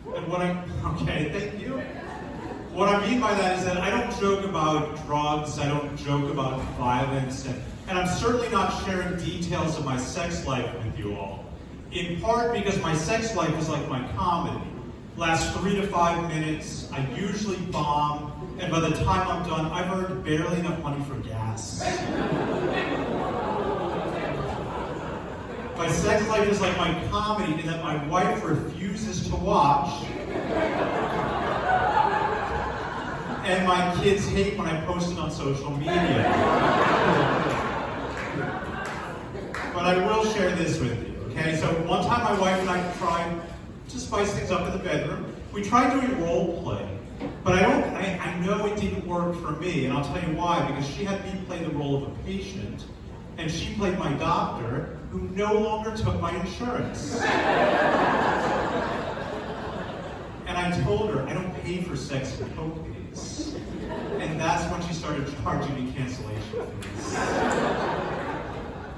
And okay, thank you. What I mean by that is that I don't joke about drugs, I don't joke about violence, and I'm certainly not sharing details of my sex life with you all. In part because my sex life is like my comedy. Lasts 3 to 5 minutes, I usually bomb, and by the time I'm done, I've earned barely enough money for gas. My sex life is like my comedy in that my wife refuses to watch, and my kids hate when I post it on social media. But I will share this with you, okay? So one time my wife and I tried to spice things up in the bedroom. We tried doing role play, but I know it didn't work for me, and I'll tell you why, because she had me play the role of a patient, and she played my doctor, who no longer took my insurance. And I told her, I don't pay for sex and co-pays. And that's when she started charging me cancellation fees.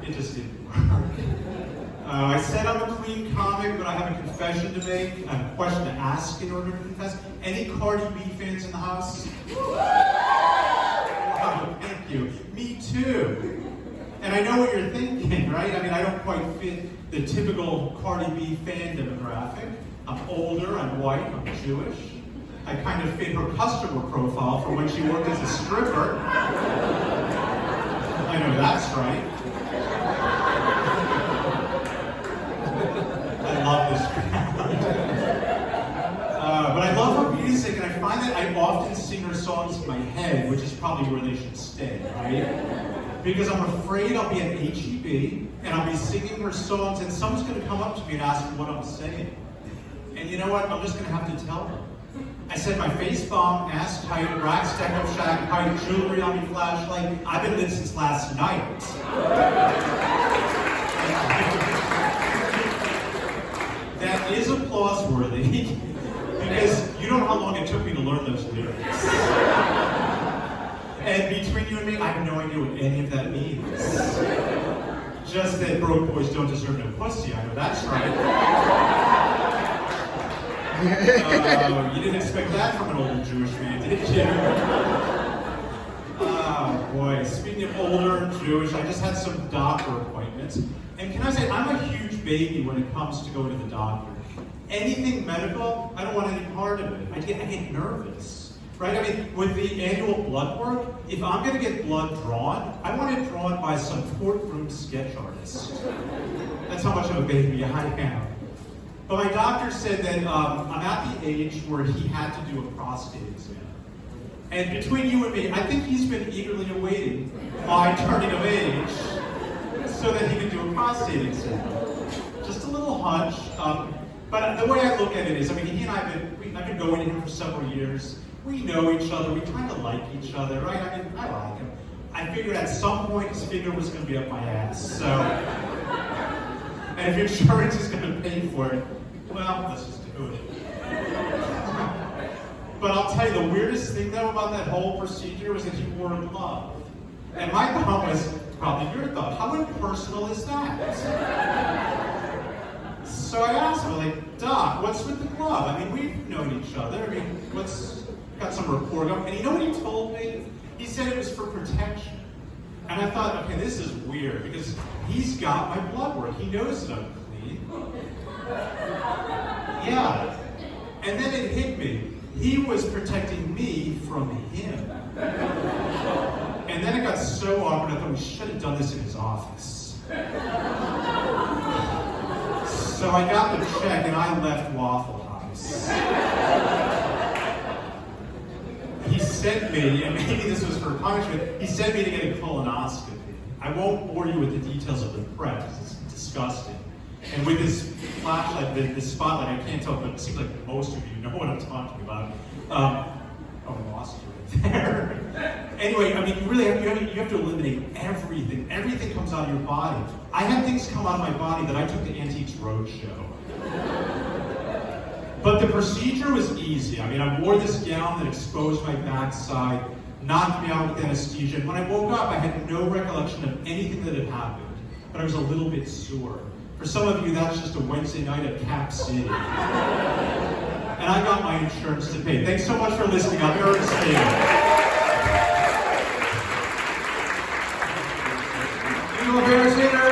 It just didn't work. I said I'm a clean comic, but I have a confession to make, a question to ask in order to confess. Any Cardi B fans in the house? Wow, thank you. Me too. And I know what you're thinking, right? I mean, I don't quite fit the typical Cardi B fan demographic. I'm older, I'm white, I'm Jewish. I kind of fit her customer profile for when she worked as a stripper. I know that's right. I love this crowd. But I love her music, and I find that I often sing her songs in my head, which is probably where they should stay, right? Because I'm afraid I'll be at HEB, and I'll be singing her songs, and someone's going to come up to me and ask me what I'm saying. And you know what? I'm just going to have to tell them. I said my face bomb, ass tight, rack, stack up, shack, pipe, jewelry on me, flashlight. I've been lit since last night. That is applause worthy, because you don't know how long it took me to learn those lyrics. And between you and me, I have no idea what any of that means. Just that broke boys don't deserve no pussy, I know that's right. You didn't expect that from an older Jewish man, did you? Oh boy, speaking of older and Jewish, I just had some doctor appointments. And can I say, I'm a huge baby when it comes to going to the doctor. Anything medical, I don't want any part of it. I get nervous, right? I mean, with the annual blood work, if I'm going to get blood drawn, I want it drawn by some courtroom sketch artist. That's how much of a baby I am. But my doctor said that I'm at the age where he had to do a prostate exam. And between you and me, I think he's been eagerly awaiting my turning of age so that he could do a prostate exam. Just a little hunch. But the way I look at it is, I mean, he and I've been going to him for several years. We know each other. We kind of like each other, right? I mean, I like him. I figured at some point his finger was going to be up my ass. So, and if insurance is going to pay for it, well, let's just do it. But I'll tell you, the weirdest thing though about that whole procedure was that he wore a glove. And my thought was, probably your thought, how impersonal is that? So I asked him, like, Doc, what's with the glove? I mean, we've known each other. I mean, got some rapport going. And you know what he told me? He said it was for protection. And I thought, okay, this is weird, because he's got my blood work. He knows that I'm clean. Yeah. And then it hit me. He was protecting me from him. And then it got so awkward, I thought we should have done this in his office. So I got the check and I left Waffle House. He sent me, and maybe this was for punishment, he sent me to get a colonoscopy. I won't bore you with the details of the prep, because it's disgusting. And with this flashlight, this spotlight, I can't tell, but it seems like most of you know what I'm talking about. I lost you right there. Anyway, I mean, you have to eliminate everything. Everything comes out of your body. I had things come out of my body that I took to Antiques Roadshow. But the procedure was easy. I mean, I wore this gown that exposed my backside, knocked me out with anesthesia, and when I woke up, I had no recollection of anything that had happened, but I was a little bit sore. For some of you, that's just a Wednesday night at Cap City. and I got my insurance to pay. Thanks so much for listening. I'm Eric Snader. You go, Snader.